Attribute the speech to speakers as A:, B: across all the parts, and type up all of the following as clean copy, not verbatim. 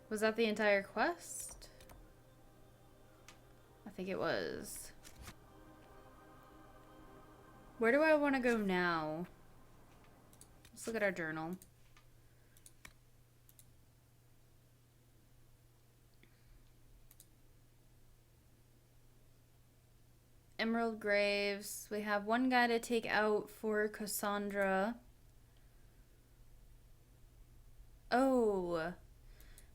A: Was that the entire quest? I think it was. Where do I want to go now? Let's look at our journal. Emerald Graves. We have one guy to take out for Cassandra. Oh.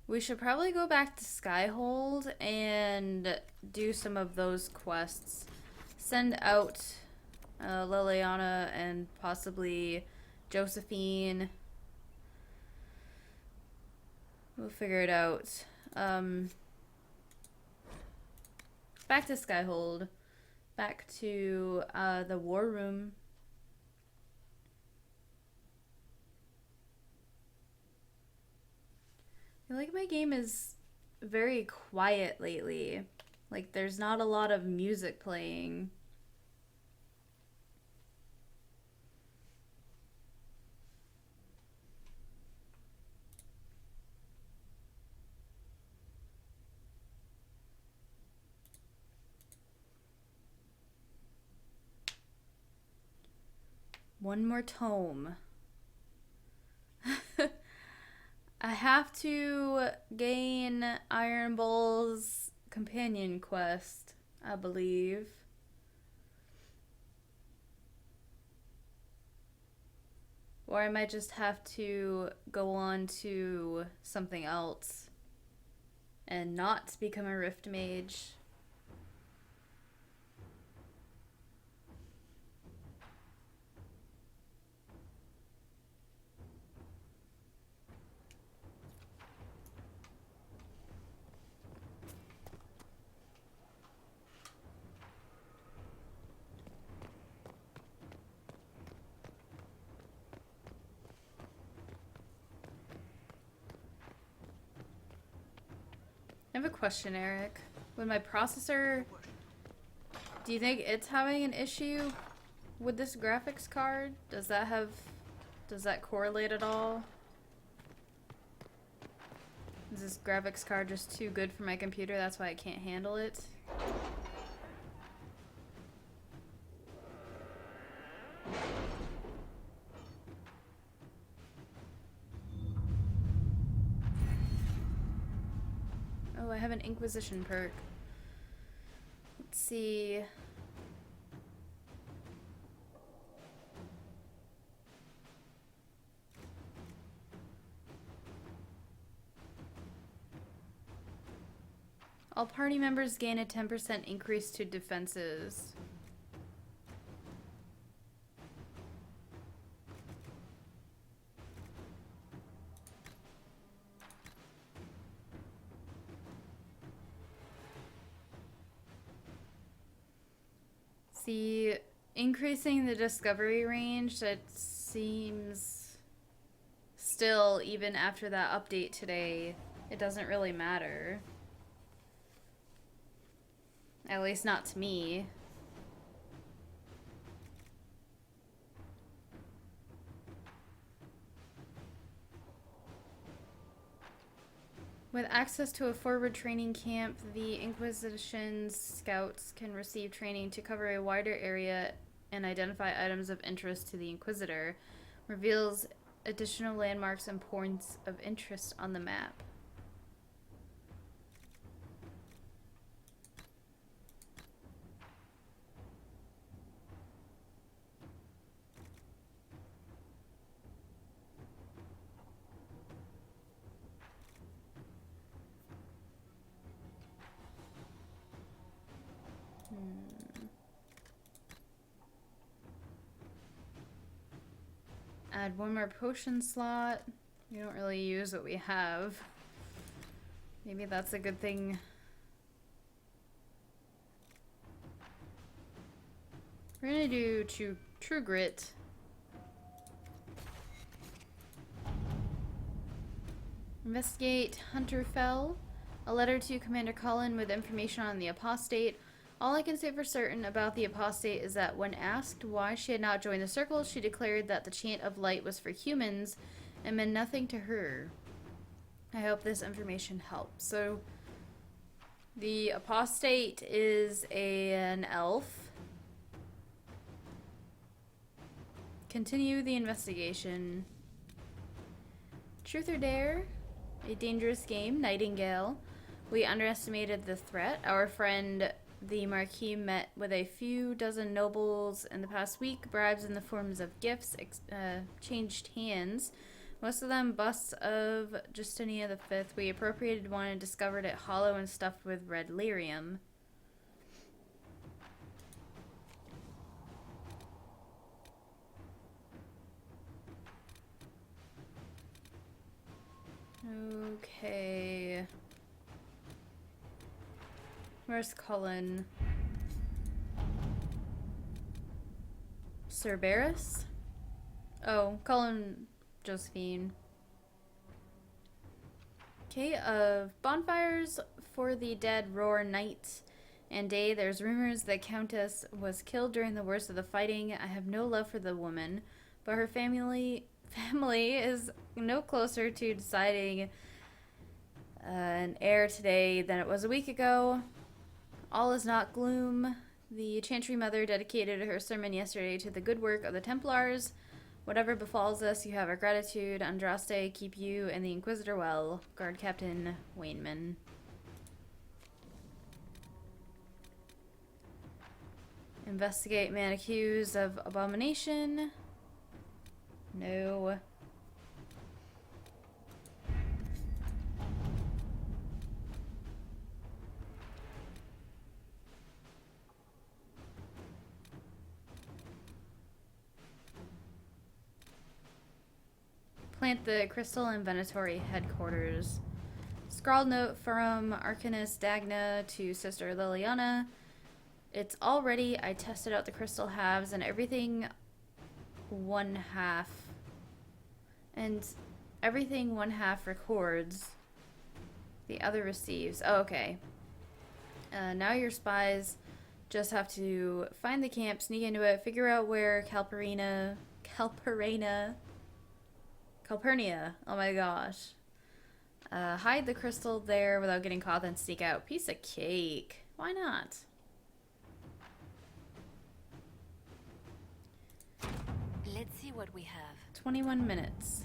A: We should probably go back to Skyhold and do some of those quests. Send out Liliana and possibly Josephine. We'll figure it out. Back to Skyhold. Back to the war room. I feel like my game is very quiet lately. Like, there's not a lot of music playing. One more tome. I have to gain Iron Bull's companion quest, I believe. Or I might just have to go on to something else and not become a Rift Mage. I have a question, Eric. With my processor, do you think it's having an issue with this graphics card? Does that correlate at all? Is this graphics card just too good for my computer? That's why I can't handle it? Oh, I have an Inquisition perk. Let's see. All party members gain a 10% increase to defenses. See, increasing the discovery range, that seems still, even after that update today, it doesn't really matter. At least not to me. With access to a forward training camp, the Inquisition's scouts can receive training to cover a wider area and identify items of interest to the Inquisitor. Reveals additional landmarks and points of interest on the map. Add one more potion slot. We don't really use what we have. Maybe that's a good thing. We're gonna do True Grit. Investigate Hunterfell. A letter to Commander Cullen with information on the apostate. All I can say for certain about the apostate is that when asked why she had not joined the circle, she declared that the chant of light was for humans and meant nothing to her. I hope this information helps. So, the apostate is an elf. Continue the investigation. Truth or Dare? A dangerous game, Nightingale. We underestimated the threat. Our friend, the Marquis, met with a few dozen nobles in the past week. Bribes in the forms of gifts changed hands. Most of them busts of Justinia V. We appropriated one and discovered it hollow and stuffed with red lyrium. Okay. Where's Cullen? Cerberus? Oh, Cullen Josephine. Okay, bonfires for the dead roar night and day. There's rumors that Countess was killed during the worst of the fighting. I have no love for the woman, but her family is no closer to deciding an heir today than it was a week ago. All is not gloom. The Chantry Mother dedicated her sermon yesterday to the good work of the Templars. Whatever befalls us, you have our gratitude. Andraste, keep you and the Inquisitor well. Guard Captain Wainman. Investigate man accused of abomination. No. Plant the crystal in Venatori headquarters. Scrawled note from Arcanist Dagna to Sister Liliana. It's all ready. I tested out the crystal halves and everything 1/2. And everything 1/2 records. The other receives. Oh, okay. Now your spies just have to find the camp, sneak into it, figure out where Calpurnia, oh my gosh. Hide the crystal there without getting caught, then sneak out. Piece of cake. Why not?
B: Let's see what we have.
A: 21 minutes.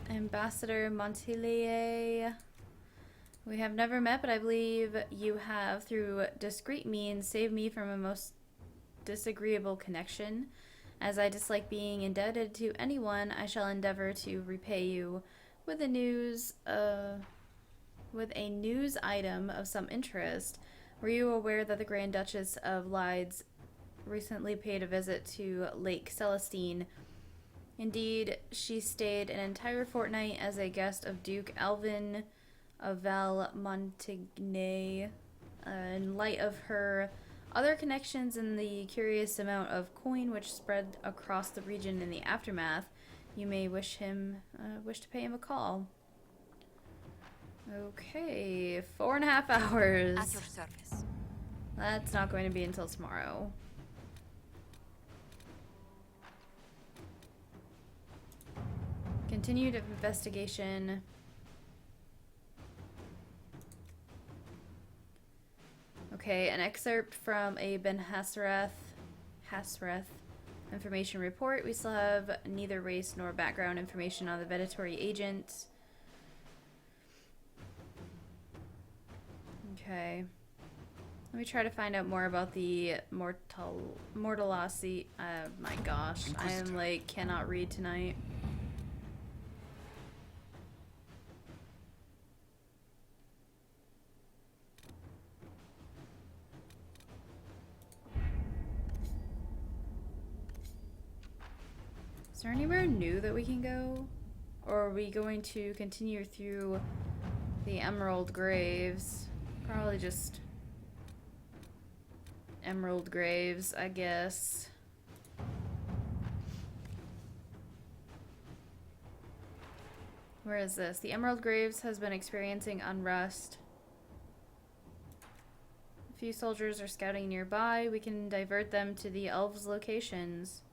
A: Ambassador Montelier. We have never met, but I believe you have, through discreet means, saved me from a most disagreeable connection. As I dislike being indebted to anyone, I shall endeavor to repay you with a news item of some interest. Were you aware that the Grand Duchess of Lydes recently paid a visit to Lake Celestine? Indeed, she stayed an entire fortnight as a guest of Duke Alvin of Val Montagne. In light of her other connections and the curious amount of coin which spread across the region in the aftermath, you may wish to pay him a call. Okay, 4.5 hours.
B: At your service.
A: That's not going to be until tomorrow. Continued investigation. Okay, an excerpt from a Ben Hasreth information report. We still have neither race nor background information on the Venatori agent. Okay. Let me try to find out more about the Mortalasi. My gosh, I am like cannot read tonight. Is there anywhere new that we can go? Or are we going to continue through the Emerald Graves? Probably just Emerald Graves, I guess. Where is this? The Emerald Graves has been experiencing unrest. A few soldiers are scouting nearby. We can divert them to the elves' locations.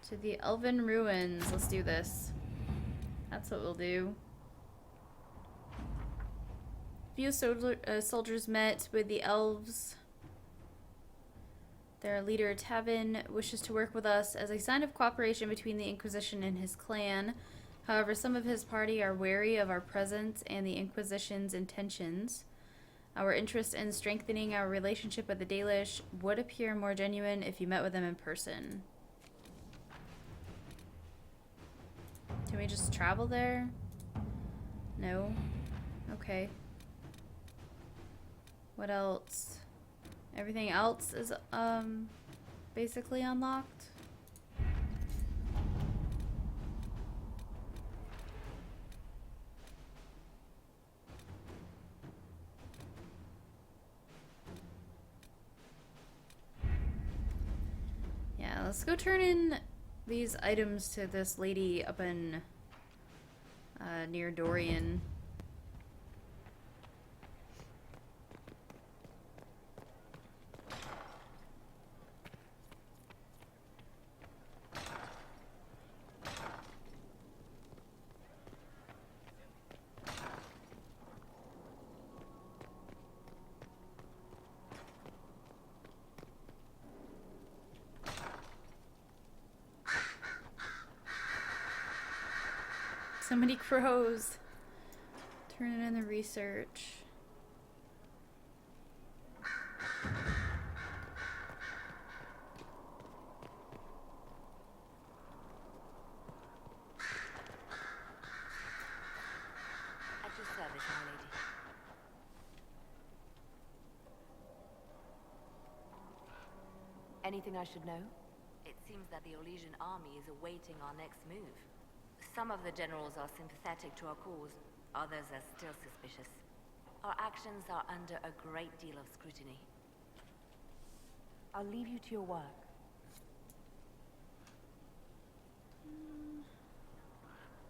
A: To the Elven Ruins. Let's do this. That's what we'll do. Few soldiers met with the elves. Their leader, Tavin, wishes to work with us as a sign of cooperation between the Inquisition and his clan. However, some of his party are wary of our presence and the Inquisition's intentions. Our interest in strengthening our relationship with the Dalish would appear more genuine if you met with them in person. Can we just travel there? No? Okay. What else? Everything else is, basically unlocked. Yeah, let's go turn in these items to this lady up in, near Dorian. So many crows. Turning in the research.
B: At your service, my lady. Anything I should know? It seems that the Orlesian army is awaiting our next move. Some of the generals are sympathetic to our cause, others are still suspicious. Our actions are under a great deal of scrutiny. I'll leave you to your work.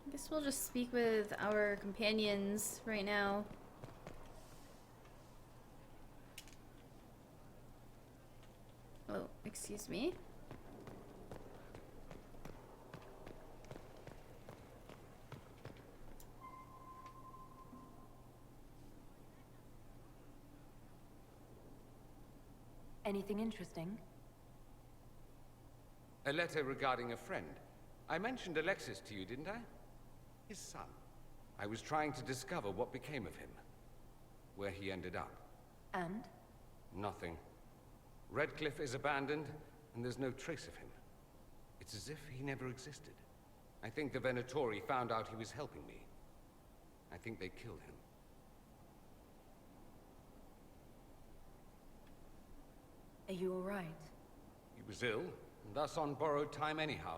A: I guess we'll just speak with our companions right now. Oh, excuse me.
B: Anything interesting?
C: A letter regarding a friend. I mentioned Alexis to you, didn't I? His son. I was trying to discover what became of him. Where he ended up.
B: And?
C: Nothing. Redcliffe is abandoned, and there's no trace of him. It's as if he never existed. I think the Venatori found out he was helping me. I think they killed him.
B: Are you all right?
C: He was ill, and thus on borrowed time anyhow.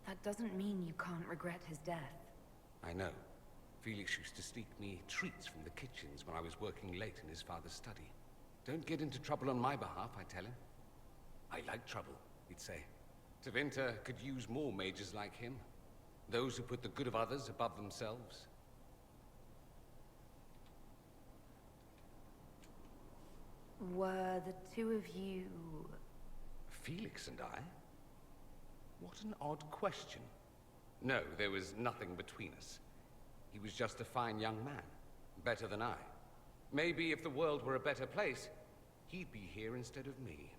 B: That doesn't mean you can't regret his death.
C: I know. Felix used to sneak me treats from the kitchens when I was working late in his father's study. Don't get into trouble on my behalf, I tell him. I like trouble, he'd say. Tevinter could use more mages like him. Those who put the good of others above themselves.
B: Were the two of you...
C: Felix and I? What an odd question. No, there was nothing between us. He was just a fine young man. Better than I. Maybe if the world were a better place, he'd be here instead of me.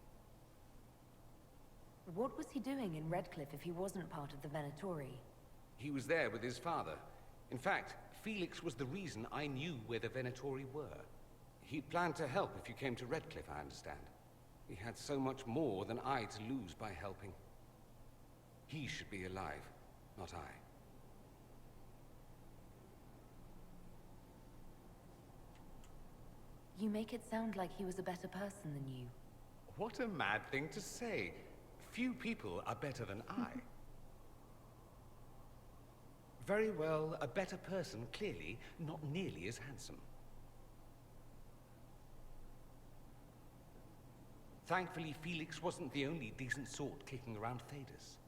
B: What was he doing in Redcliffe if he wasn't part of the Venatori?
C: He was there with his father. In fact, Felix was the reason I knew where the Venatori were. He planned to help if you came to Redcliffe, I understand. He had so much more than I to lose by helping. He should be alive, not I.
B: You make it sound like he was a better person than you.
C: What a mad thing to say. Few people are better than I. Very well, a better person, clearly, not nearly as handsome. Thankfully, Felix wasn't the only decent sort kicking around Thedas.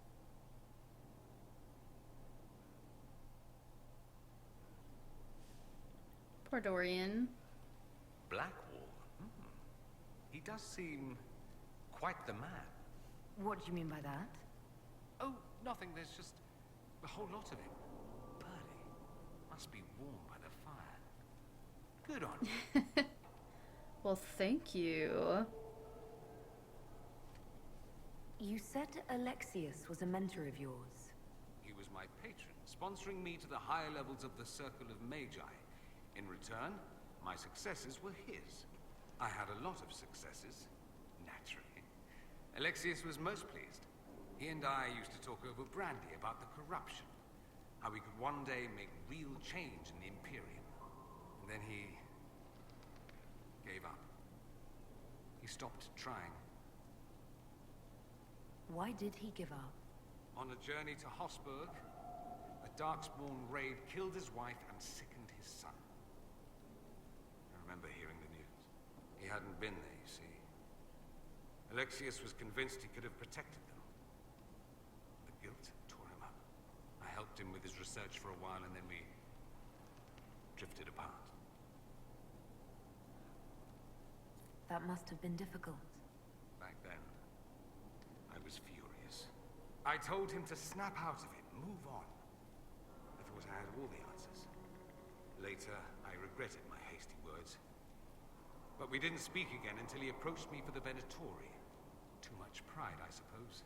A: Poor Dorian.
C: Blackwall? He does seem quite the man.
B: What do you mean by that?
C: Oh, nothing. There's just a whole lot of him. Burly. Must be warm by the fire. Good on you.
A: Well, thank you.
B: You said Alexius was a mentor of yours.
C: He was my patron, sponsoring me to the higher levels of the Circle of Magi. In return, my successes were his. I had a lot of successes, naturally. Alexius was most pleased. He and I used to talk over brandy about the corruption, how we could one day make real change in the Imperium. And then he gave up. He stopped trying.
B: Why did he give up?
C: On a journey to Hosburg, a Darkspawn raid killed his wife and sickened his son. I remember hearing the news. He hadn't been there, you see. Alexius was convinced he could have protected them. The guilt tore him up. I helped him with his research for a while, and then we drifted apart.
B: That must have been difficult.
C: Back then, I was furious. I told him to snap out of it, move on. I thought I had all the answers. Later, I regretted my hasty words. But we didn't speak again until he approached me for the Venatori. Too much pride, I suppose.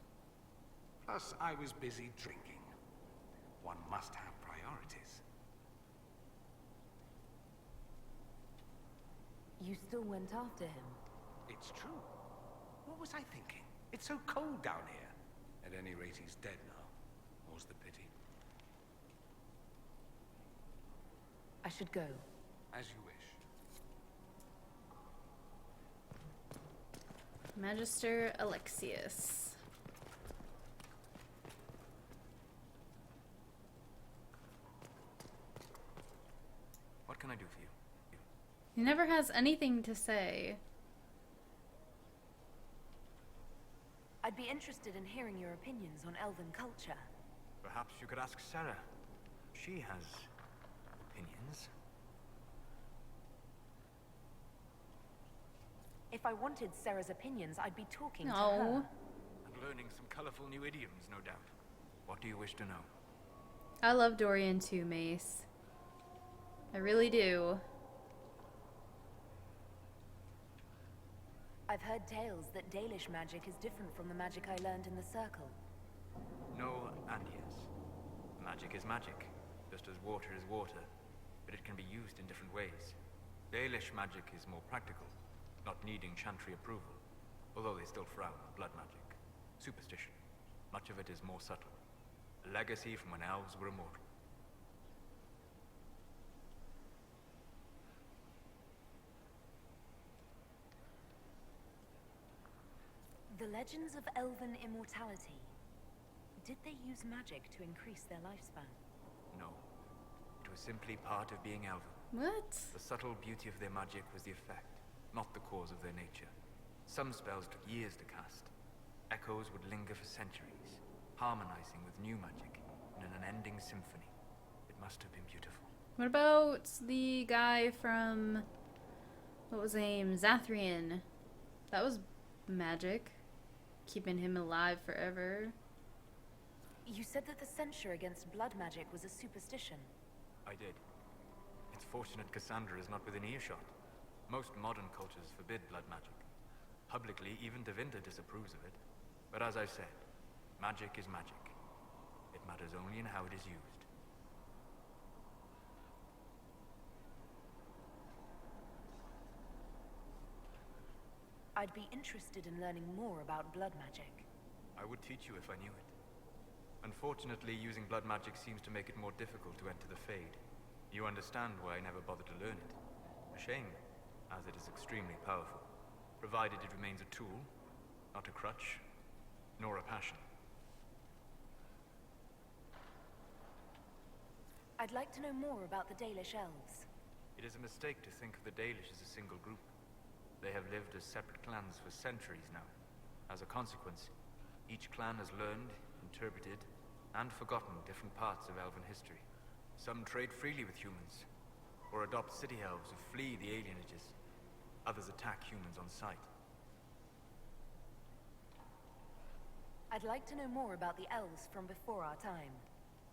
C: Plus, I was busy drinking. One must have priorities.
B: You still went after him?
C: It's true. What was I thinking? It's so cold down here. At any rate, he's dead now. More's the pity.
B: I should go.
C: As you wish.
A: Magister Alexius.
D: What can I do for you?
A: He never has anything to say.
B: I'd be interested in hearing your opinions on elven culture.
D: Perhaps you could ask Sarah. She has opinions.
B: If I wanted Sarah's opinions, I'd be talking to
A: No.
B: her.
D: And learning some colorful new idioms, no doubt. What do you wish to know?
A: I love Dorian too, Mace. I really do.
B: I've heard tales that Dalish magic is different from the magic I learned in the Circle.
D: No and yes. Magic is magic, just as water is water, but it can be used in different ways. Dalish magic is more practical, not needing chantry approval, although they still frown on blood magic. Superstition. Much of it is more subtle. A legacy from when elves were immortal.
B: The legends of elven immortality. Did they use magic to increase their lifespan?
D: No. It was simply part of being elven.
A: What?
D: The subtle beauty of their magic was the effect, not the cause of their nature. Some spells took years to cast. Echoes would linger for centuries, harmonizing with new magic in an unending symphony. It must have been beautiful.
A: What about the guy from... what was his name? Zathrian. That was magic. Keeping him alive forever.
B: You said that the censure against blood magic was a superstition.
D: I did. It's fortunate Cassandra is not within earshot. Most modern cultures forbid blood magic. Publicly, even Devinter disapproves of it. But as I said, magic is magic. It matters only in how it is used.
B: I'd be interested in learning more about blood magic.
D: I would teach you if I knew it. Unfortunately, using blood magic seems to make it more difficult to enter the Fade. You understand why I never bothered to learn it. A shame, as it is extremely powerful, provided it remains a tool, not a crutch, nor a passion.
B: I'd like to know more about the Dalish elves.
D: It is a mistake to think of the Dalish as a single group. They have lived as separate clans for centuries now. As a consequence, each clan has learned, interpreted, and forgotten different parts of elven history. Some trade freely with humans, or adopt city elves who flee the alienages. Others attack humans on sight.
B: I'd like to know more about the elves from before our time.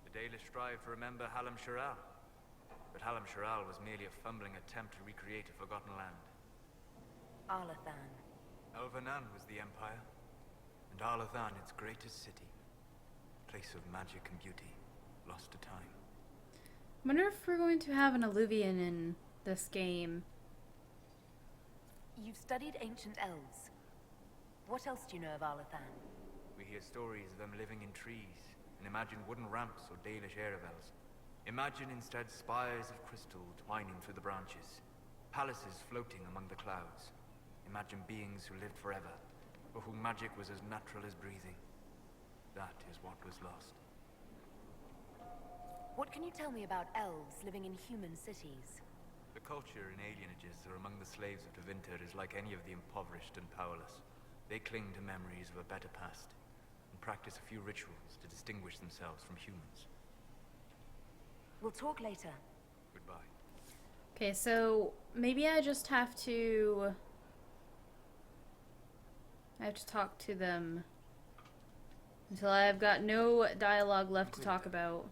D: The Dalish strive to remember Hallam Shiral. But Hallam Shiral was merely a fumbling attempt to recreate a forgotten land.
B: Arlathan.
D: Elvanan was the Empire, and Arlathan its greatest city. Place of magic and beauty, lost to time.
A: I wonder if we're going to have an Alluvian in this game.
B: You've studied ancient elves. What else do you know of Arlathan?
D: We hear stories of them living in trees, and imagine wooden ramps or Dalish Erebels. Imagine instead spires of crystal twining through the branches, palaces floating among the clouds. Imagine beings who lived forever, for whom magic was as natural as breathing. That is what was lost.
B: What can you tell me about elves living in human cities?
D: The culture in alienages are among the slaves of Tevinter is like any of the impoverished and powerless. They cling to memories of a better past, and practice a few rituals to distinguish themselves from humans.
B: We'll talk later.
D: Goodbye.
A: Okay, so maybe I just have to... I have to talk to them until I've got no dialogue left to talk about.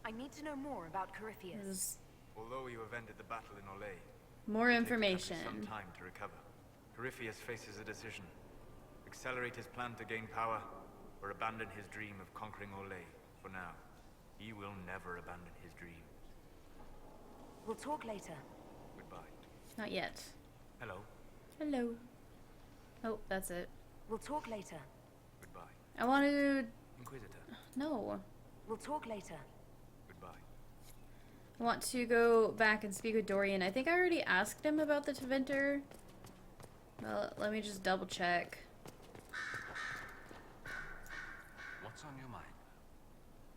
B: I need to know more about Corypheus.
A: There's
D: Although you have ended the battle in Olay,
A: more
D: it'll take the country
A: information.
D: some time to recover. Corypheus faces a decision. Accelerate his plan to gain power, or abandon his dream of conquering Olay for now. He will never abandon his dream.
B: We'll talk later.
D: Goodbye.
A: Not yet.
D: Hello.
A: Hello. Oh, that's it.
B: We'll talk later.
D: Goodbye.
A: I want to...
D: Inquisitor.
A: No.
B: We'll talk later.
D: Goodbye.
A: I want to go back and speak with Dorian. I think I already asked him about the Tevinter. Well, let me just double check.
C: What's on your mind?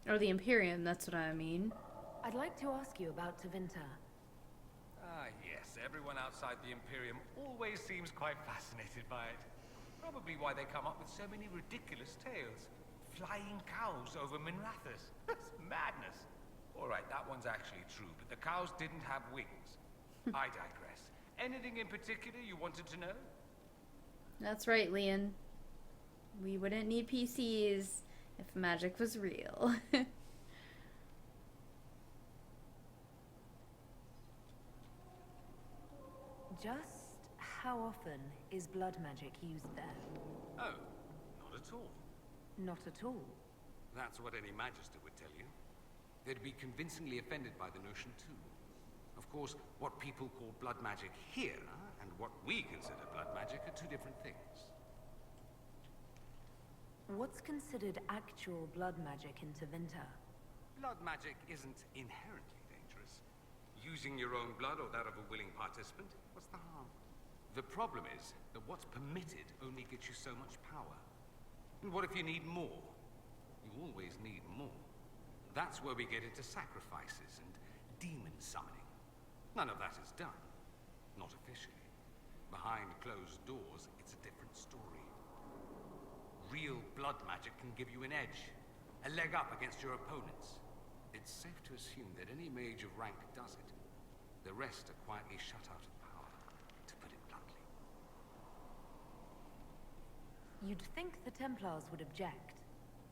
A: Or the Imperium, that's what I mean.
B: I'd like to ask you about Tevinter.
E: Ah, yes. Everyone outside the Imperium always seems quite fascinated by it. Probably why they come up with so many ridiculous tales. Flying cows over Minrathous. That's madness. All right, that one's actually true, but the cows didn't have wings. I digress. Anything in particular you wanted to know?
A: That's right, Leon. We wouldn't need PCs if magic was real.
B: Just how often is blood magic used there?
C: Oh, not at all.
B: Not at all.
C: That's what any Magister would tell you. They'd be convincingly offended by the notion, too. Of course, what people call blood magic here, and what we consider blood magic, are two different things.
B: What's considered actual blood magic in Tevinter?
C: Blood magic isn't inherently dangerous. Using your own blood or that of a willing participant, what's the harm? The problem is that what's permitted only gets you so much power. And what if you need more? You always need more. That's where we get into sacrifices and demon summoning. None of that is done. Not officially. Behind closed doors, it's a different story. Real blood magic can give you an edge, a leg up against your opponents. It's safe to assume that any mage of rank does it. The rest are quietly shut out of power, to put it bluntly.
B: You'd think the Templars would object.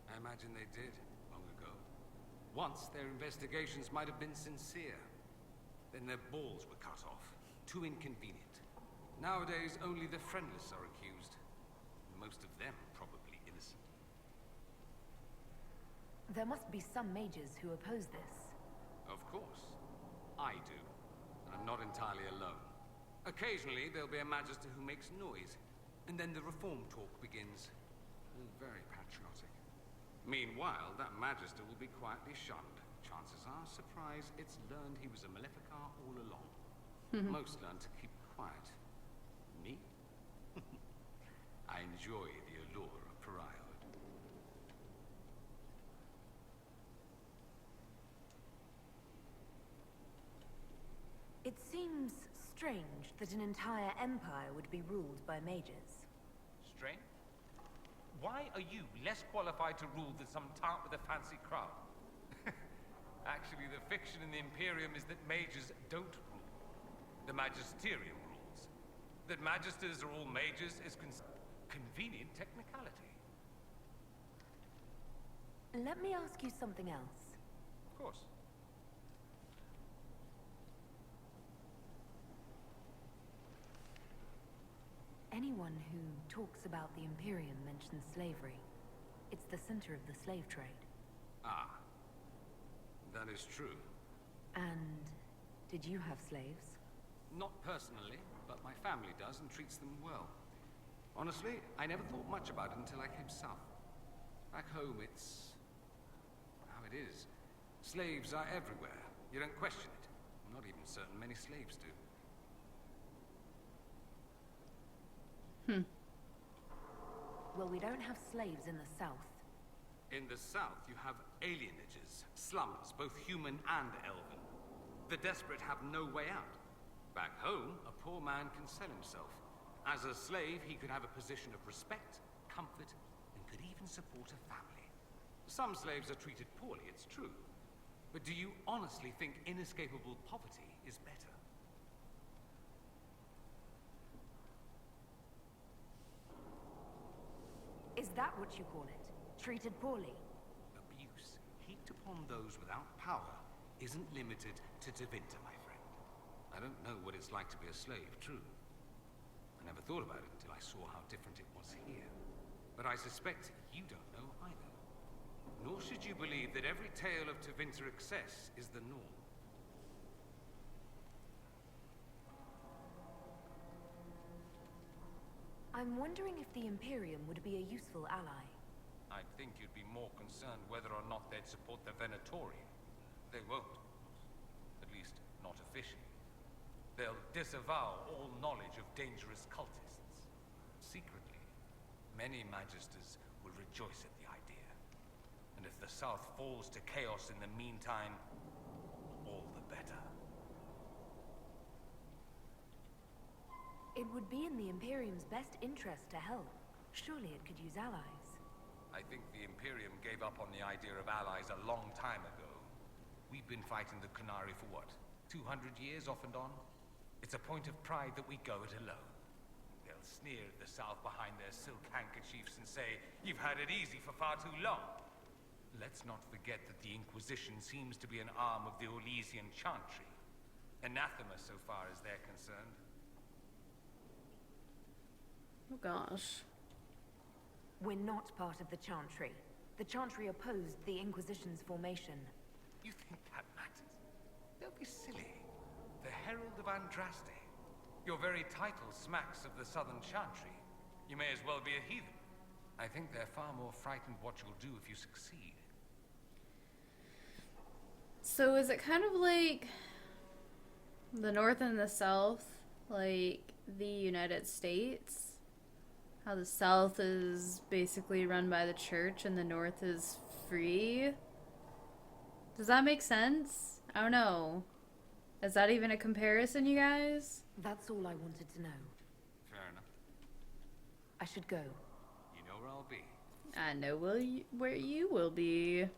C: I imagine they did, long ago. Once, their investigations might have been sincere. Then their balls were cut off. Too inconvenient. Nowadays, only the friendless are accused. Most of them probably innocent.
B: There must be some mages who oppose this.
C: Of course. I do. And I'm not entirely alone. Occasionally, there'll be a Magister who makes noise. And then the reform talk begins. Very patriotic. Meanwhile, that Magister will be quietly shunned. Chances are, surprise, it's learned he was a Maleficar all along. Most learn to keep quiet. Me? I enjoy the allure of pariahhood.
B: It seems strange that an entire empire would be ruled by mages.
E: Strange? Why are you less qualified to rule than some tart with a fancy crown? Actually, the fiction in the Imperium is that mages don't rule. The magisterium rules. That magisters are all mages is convenient technicality.
B: Let me ask you something else.
E: Of course.
B: Anyone who talks about the Imperium mentions slavery. It's the center of the slave trade.
C: Ah. That is true.
B: And did you have slaves?
C: Not personally, but my family does and treats them well. Honestly, I never thought much about it until I came south. Back home, it's how it is. Slaves are everywhere. You don't question it. I'm not even certain many slaves do.
B: Well, we don't have slaves in the south.
C: In the south, you have alienages, slums, both human and elven. The desperate have no way out. Back home, a poor man can sell himself. As a slave, he could have a position of respect, comfort, and could even support a family. Some slaves are treated poorly, it's true. But do you honestly think inescapable poverty is better?
B: Is that what you call it? Treated poorly?
C: Abuse heaped upon those without power isn't limited to Tevinter, my friend. I don't know what it's like to be a slave, true. I never thought about it until I saw how different it was here. But I suspect you don't know either. Nor should you believe that every tale of Tevinter excess is the norm.
B: I'm wondering if the Imperium would be a useful ally.
E: I'd think you'd be more concerned whether or not they'd support the Venatorium. They won't. At least, not officially. They'll disavow all knowledge of dangerous cultists. Secretly, many Magisters will rejoice at the idea. And if the South falls to chaos in the meantime, all the better.
B: It would be in the Imperium's best interest to help. Surely it could use allies.
E: I think the Imperium gave up on the idea of allies a long time ago. We've been fighting the Qunari for what? 200 years off and on? It's a point of pride that we go it alone. They'll sneer at the South behind their silk handkerchiefs and say, "You've had it easy for far too long." Let's not forget that the Inquisition seems to be an arm of the Orlesian Chantry. Anathema so far as they're concerned.
A: Oh gosh.
B: We're not part of the Chantry. The Chantry opposed the Inquisition's formation.
E: You think that matters? Don't be silly. The Herald of Andraste. Your very title smacks of the Southern Chantry. You may as well be a heathen. I think they're far more frightened what you'll do if you succeed.
A: So is it kind of like the North and the South, like the United States? How the South is basically run by the church and the North is free? Does that make sense? I don't know. Is that even a comparison, you guys?
B: That's all I wanted to know.
C: Fair enough.
B: I should go.
C: You know where I'll be.
A: I know where you will be.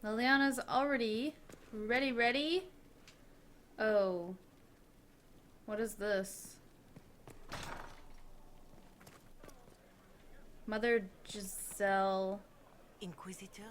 A: Liliana's already ready. Oh. What is this? Mother Giselle.
F: Inquisitor?